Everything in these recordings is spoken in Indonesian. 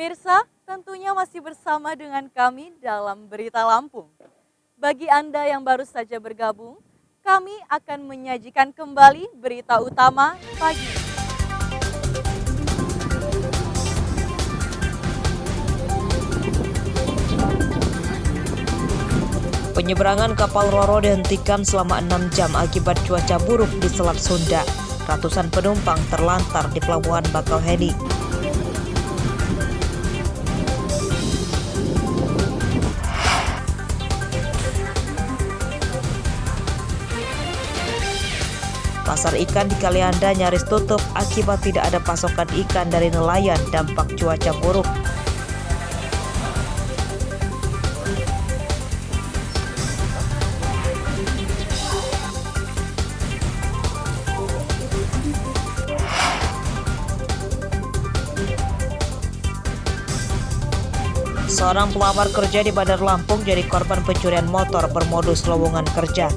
Pemirsa, tentunya masih bersama dengan kami dalam Berita Lampung. Bagi Anda yang baru saja bergabung, kami akan menyajikan kembali berita utama pagi ini. Penyeberangan kapal Roro dihentikan selama 6 jam akibat cuaca buruk di Selat Sunda. Ratusan penumpang terlantar di Pelabuhan Bakauheni. Pasar ikan di Kalianda nyaris tutup akibat tidak ada pasokan ikan dari nelayan dampak cuaca buruk. Seorang pelamar kerja di Bandar Lampung jadi korban pencurian motor bermodus lowongan kerja.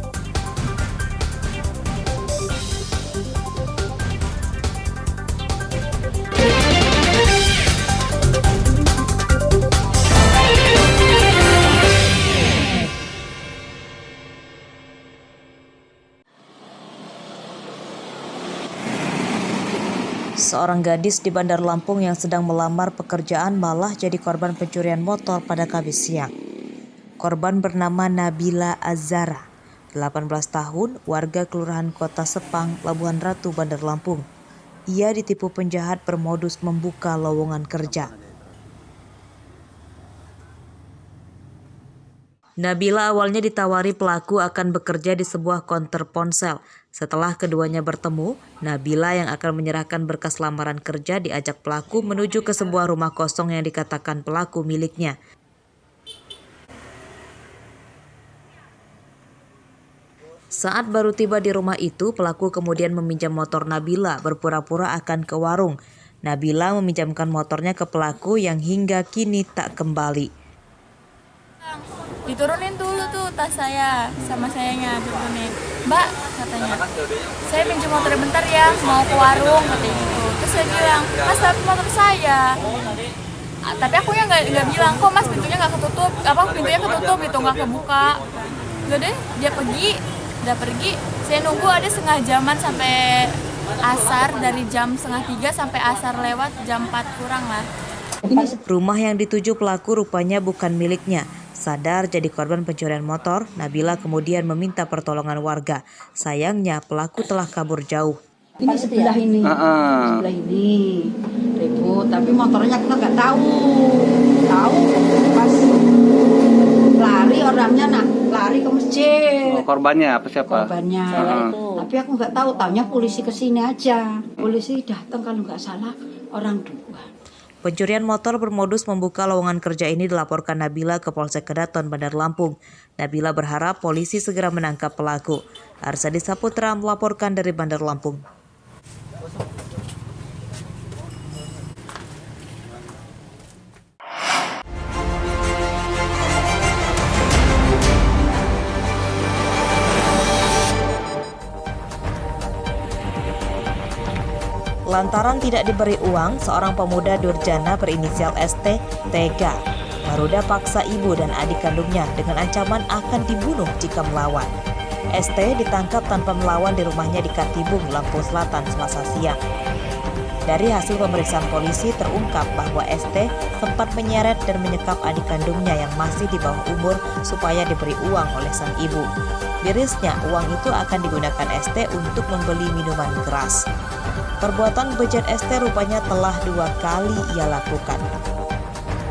Seorang gadis di Bandar Lampung yang sedang melamar pekerjaan malah jadi korban pencurian motor pada Kamis siang. Korban bernama Nabila Azara, 18 tahun, warga Kelurahan Kota Sepang, Labuhan Ratu, Bandar Lampung. Ia ditipu penjahat bermodus membuka lowongan kerja. Nabila awalnya ditawari pelaku akan bekerja di sebuah konter ponsel. Setelah keduanya bertemu, Nabila yang akan menyerahkan berkas lamaran kerja diajak pelaku menuju ke sebuah rumah kosong yang dikatakan pelaku miliknya. Saat baru tiba di rumah itu, pelaku kemudian meminjam motor Nabila berpura-pura akan ke warung. Nabila meminjamkan motornya ke pelaku yang hingga kini tak kembali. Diturunin dulu tuh tas saya sama sayanya, turunin. Mbak, katanya, saya pinjam motor bentar ya, mau ke warung, katanya gitu. Terus saya bilang, mas tapi motor saya. Tapi aku nggak bilang, kok mas pintunya nggak ketutup, pintunya ketutup gitu, nggak kebuka. Udah deh, dia pergi, saya nunggu ada setengah jaman sampai asar, dari jam 2:30 sampai asar lewat jam 4 kurang lah. Rumah yang dituju pelaku rupanya bukan miliknya. Sadar jadi korban pencurian motor, Nabila kemudian meminta pertolongan warga. Sayangnya pelaku telah kabur jauh. Ini sebelah ini, ribut, tapi motornya kita nggak tahu pas lari orangnya lari ke masjid. Korbannya apa siapa? Korbannya, tapi aku nggak tahu, taunya polisi kesini aja. Polisi datang kalau nggak salah orang 2. Pencurian motor bermodus membuka lowongan kerja ini dilaporkan Nabila ke Polsek Kedaton, Bandar Lampung. Nabila berharap polisi segera menangkap pelaku. Arsadi Saputra melaporkan dari Bandar Lampung. Lantaran tidak diberi uang, seorang pemuda durjana berinisial ST tega meruda paksa ibu dan adik kandungnya dengan ancaman akan dibunuh jika melawan. ST ditangkap tanpa melawan di rumahnya di Katibung, Lampung Selatan, Selasa siang. Dari hasil pemeriksaan polisi terungkap bahwa ST sempat menyeret dan menyekap adik kandungnya yang masih di bawah umur supaya diberi uang oleh sang ibu. Mirisnya, uang itu akan digunakan ST untuk membeli minuman keras. Perbuatan bejat ST rupanya telah 2 kali ia lakukan.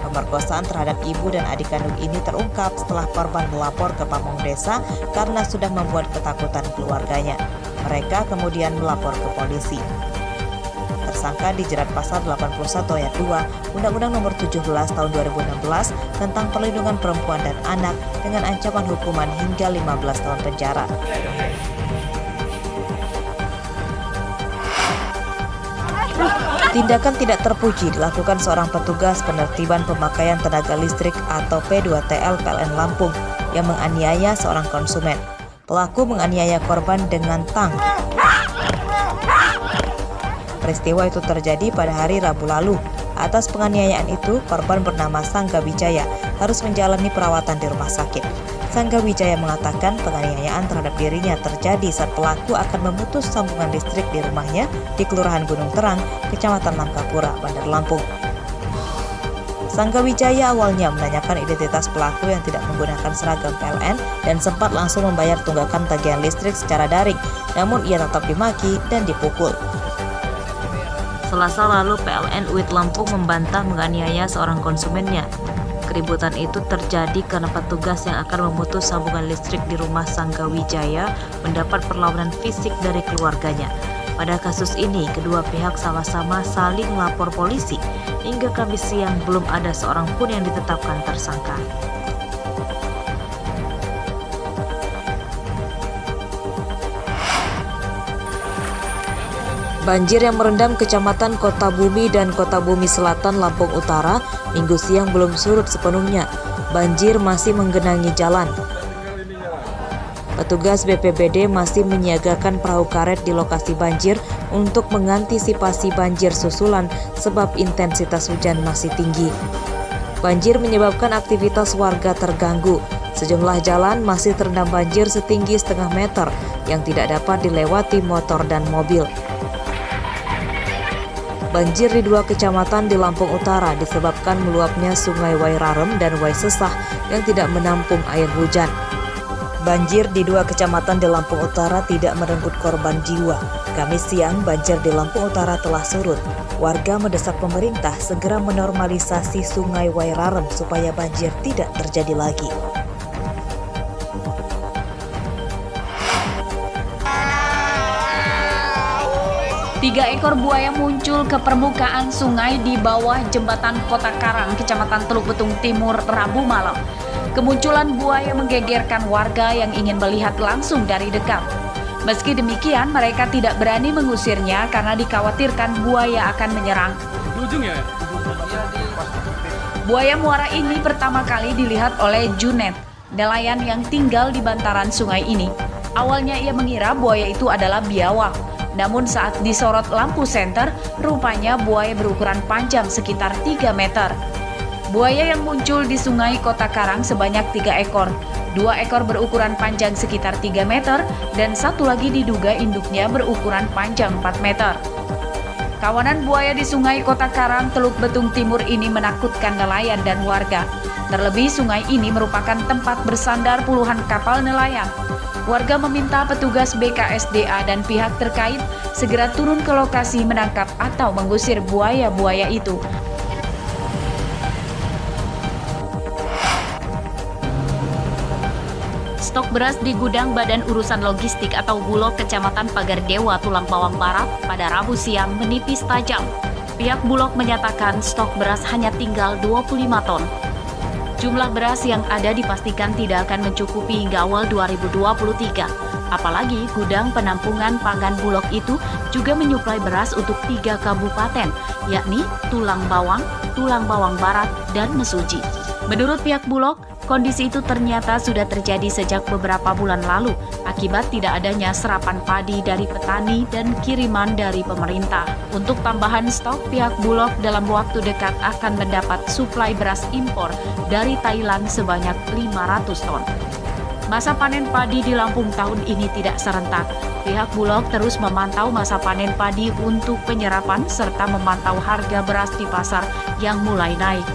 Pemerkosaan terhadap ibu dan adik kandung ini terungkap setelah korban melapor ke pamong desa karena sudah membuat ketakutan keluarganya. Mereka kemudian melapor ke polisi. Tersangka dijerat pasal 81 ayat 2 Undang-Undang Nomor 17 Tahun 2016 tentang perlindungan perempuan dan anak dengan ancaman hukuman hingga 15 tahun penjara. Tindakan tidak terpuji dilakukan seorang petugas penertiban pemakaian tenaga listrik atau P2TL PLN Lampung yang menganiaya seorang konsumen. Pelaku menganiaya korban dengan tang. Peristiwa itu terjadi pada hari Rabu lalu. Atas penganiayaan itu, korban bernama Sangga Wijaya harus menjalani perawatan di rumah sakit. Sangga Wijaya mengatakan penganiayaan terhadap dirinya terjadi saat pelaku akan memutus sambungan listrik di rumahnya di Kelurahan Gunung Terang, Kecamatan Langkapura, Bandar Lampung. Sangga Wijaya awalnya menanyakan identitas pelaku yang tidak menggunakan seragam PLN dan sempat langsung membayar tunggakan tagihan listrik secara daring, namun ia tetap dimaki dan dipukul. Selasa lalu PLN UIT Lampung membantah menganiaya seorang konsumennya. Keributan itu terjadi karena petugas yang akan memutus sambungan listrik di rumah Sangga Wijaya mendapat perlawanan fisik dari keluarganya. Pada kasus ini, kedua pihak sama-sama saling lapor polisi. Hingga Kamis siang belum ada seorang pun yang ditetapkan tersangka. Banjir yang merendam Kecamatan Kota Bumi dan Kota Bumi Selatan, Lampung Utara, Minggu siang belum surut sepenuhnya. Banjir masih menggenangi jalan. Petugas BPBD masih menyiagakan perahu karet di lokasi banjir untuk mengantisipasi banjir susulan sebab intensitas hujan masih tinggi. Banjir menyebabkan aktivitas warga terganggu. Sejumlah jalan masih terendam banjir setinggi setengah meter yang tidak dapat dilewati motor dan mobil. Banjir di dua kecamatan di Lampung Utara disebabkan meluapnya Sungai Wairarem dan Waisesah yang tidak menampung air hujan. Banjir di dua kecamatan di Lampung Utara tidak merenggut korban jiwa. Kamis siang, banjir di Lampung Utara telah surut. Warga mendesak pemerintah segera menormalisasi Sungai Wairarem supaya banjir tidak terjadi lagi. Tiga ekor buaya muncul ke permukaan sungai di bawah jembatan Kota Karang, Kecamatan Teluk Betung Timur, Rabu malam. Kemunculan buaya menggegerkan warga yang ingin melihat langsung dari dekat. Meski demikian, mereka tidak berani mengusirnya karena dikhawatirkan buaya akan menyerang. Buaya muara ini pertama kali dilihat oleh Junet, nelayan yang tinggal di bantaran sungai ini. Awalnya ia mengira buaya itu adalah biawak. Namun saat disorot lampu senter, rupanya buaya berukuran panjang sekitar 3 meter. Buaya yang muncul di sungai Kota Karang sebanyak 3 ekor. 2 ekor berukuran panjang sekitar 3 meter dan satu lagi diduga induknya berukuran panjang 4 meter. Kawanan buaya di sungai Kota Karang, Teluk Betung Timur ini menakutkan nelayan dan warga. Terlebih sungai ini merupakan tempat bersandar puluhan kapal nelayan. Warga meminta petugas BKSDA dan pihak terkait segera turun ke lokasi menangkap atau mengusir buaya-buaya itu. Stok beras di gudang Badan Urusan Logistik atau Bulog Kecamatan Pagardewa, Tulang Bawang Barat pada Rabu siang menipis tajam. Pihak Bulog menyatakan stok beras hanya tinggal 25 ton. Jumlah beras yang ada dipastikan tidak akan mencukupi hingga awal 2023. Apalagi gudang penampungan pangan Bulog itu juga menyuplai beras untuk 3 kabupaten, yakni Tulang Bawang Barat, dan Mesuji. Menurut pihak Bulog, kondisi itu ternyata sudah terjadi sejak beberapa bulan lalu akibat tidak adanya serapan padi dari petani dan kiriman dari pemerintah. Untuk tambahan stok, pihak Bulog dalam waktu dekat akan mendapat suplai beras impor dari Thailand sebanyak 500 ton. Masa panen padi di Lampung tahun ini tidak serentak. Pihak Bulog terus memantau masa panen padi untuk penyerapan serta memantau harga beras di pasar yang mulai naik.